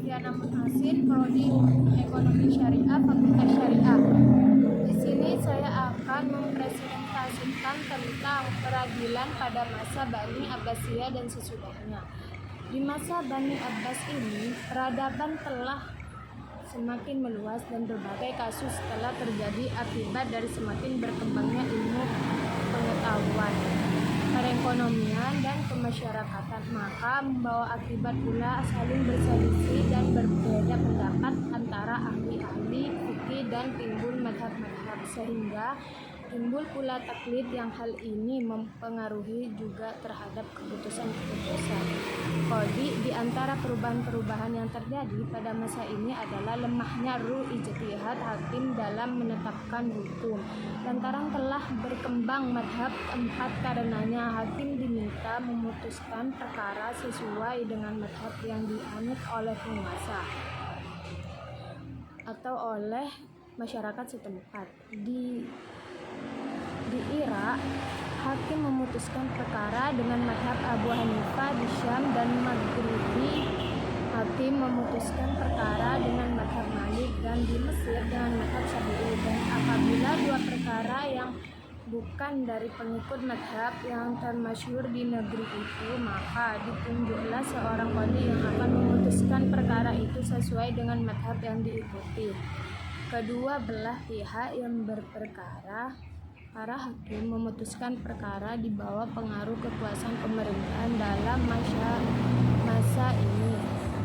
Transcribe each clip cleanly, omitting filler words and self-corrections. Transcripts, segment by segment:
Septiana Mutasin, Prodi Hukum Ekonomi Syariah, Fakultas Syariah. Di sini saya akan mempresentasikan tentang peradilan pada masa Bani Abbasiyah dan sesudahnya. Di masa Bani Abbas ini, peradaban telah semakin meluas dan berbagai kasus telah terjadi akibat dari semakin berkembangnya ilmu pengetahuan, perekonomian, dan kemasyarakatan, maka membawa akibat pula saling berselisih dan berbeda pendapat antara ahli-ahli fikih dan timbul madhab-madhab, sehingga timbul pula taklid yang hal ini mempengaruhi juga terhadap keputusan-keputusan qadhi. Di antara perubahan-perubahan yang terjadi pada masa ini adalah lemahnya ruh ijtihad hakim dalam menetapkan hukum. Lantaran telah berkembang madhab empat, karenanya hakim diminta memutuskan perkara sesuai dengan madhab yang dianut oleh penguasa atau oleh masyarakat setempat. Di Irak, hakim memutuskan perkara dengan madhab Abu Hanifah. Di Syam dan Maghribi, hakim memutuskan perkara dengan madhab Malik, dan di Mesir dengan madhab Syafi'i. Dan apabila dua perkara yang bukan dari pengikut madhab yang termasyhur di negeri itu, maka ditunjuklah seorang qadhi yang akan memutuskan perkara itu sesuai dengan madhab yang diikuti. Kedua belah pihak yang berperkara, para hakim memutuskan perkara di bawah pengaruh kekuasaan pemerintahan dalam masa ini.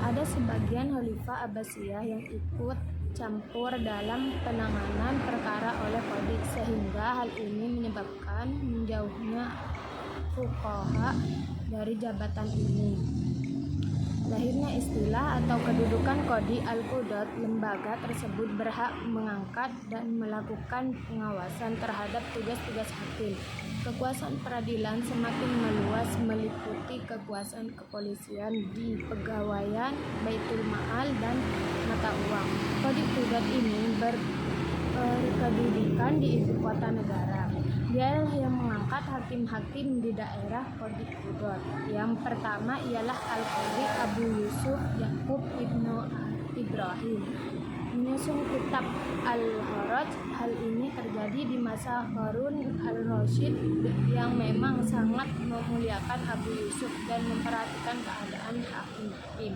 Ada sebagian khalifah Abbasiyah yang ikut campur dalam penanganan perkara oleh qadhi, sehingga hal ini menyebabkan menjauhnya fuqaha dari jabatan ini. Lahirnya istilah atau kedudukan qadhi al-qudat. Lembaga tersebut berhak mengangkat dan melakukan pengawasan terhadap tugas-tugas hakim. Kekuasaan peradilan semakin meluas, meliputi kekuasaan kepolisian, di pegawaian, baitul ma'al, dan mata uang. Qadhi qudat ini berkedudukan di ibu kota negara. Dialah yang mengangkat hakim-hakim di daerah qadhi qudat. Yang pertama ialah Al-Qadhi Abu Yusuf Yaqub Ibnu Ibrahim, menyusun kitab Al-Haraj. Hal ini terjadi di masa Harun al-Rasyid yang memang sangat memuliakan Abu Yusuf dan memperhatikan keadaan hakim.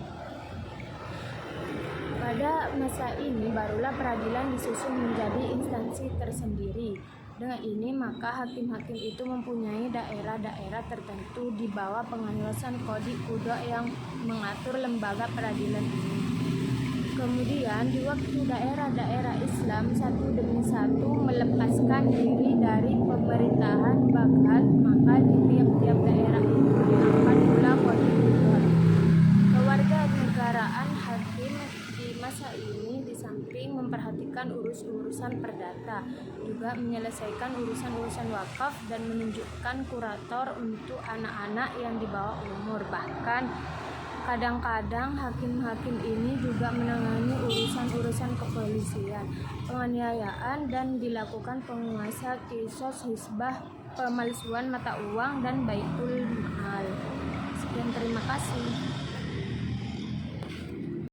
Pada masa ini barulah peradilan disusun menjadi instansi tersendiri. Dengan ini maka hakim-hakim itu mempunyai daerah-daerah tertentu di bawah pengawasan qadhi qudat yang mengatur lembaga peradilan ini. Kemudian di waktu daerah-daerah Islam satu demi satu melepaskan diri dari pemerintahan Baghdad, maka di tiap-tiap daerah itu diangkat pula qadhi qudat. Kewarganegaraan hakim di masa ini di samping memperhatikan urusan perdata, juga menyelesaikan urusan-urusan wakaf dan menunjukkan kurator untuk anak-anak yang di bawah umur. Bahkan kadang-kadang hakim-hakim ini juga menangani urusan-urusan kepolisian, penganiayaan, dan dilakukan penguasa kisos, hisbah, pemalsuan mata uang, dan baitul mal. Sekian, terima kasih.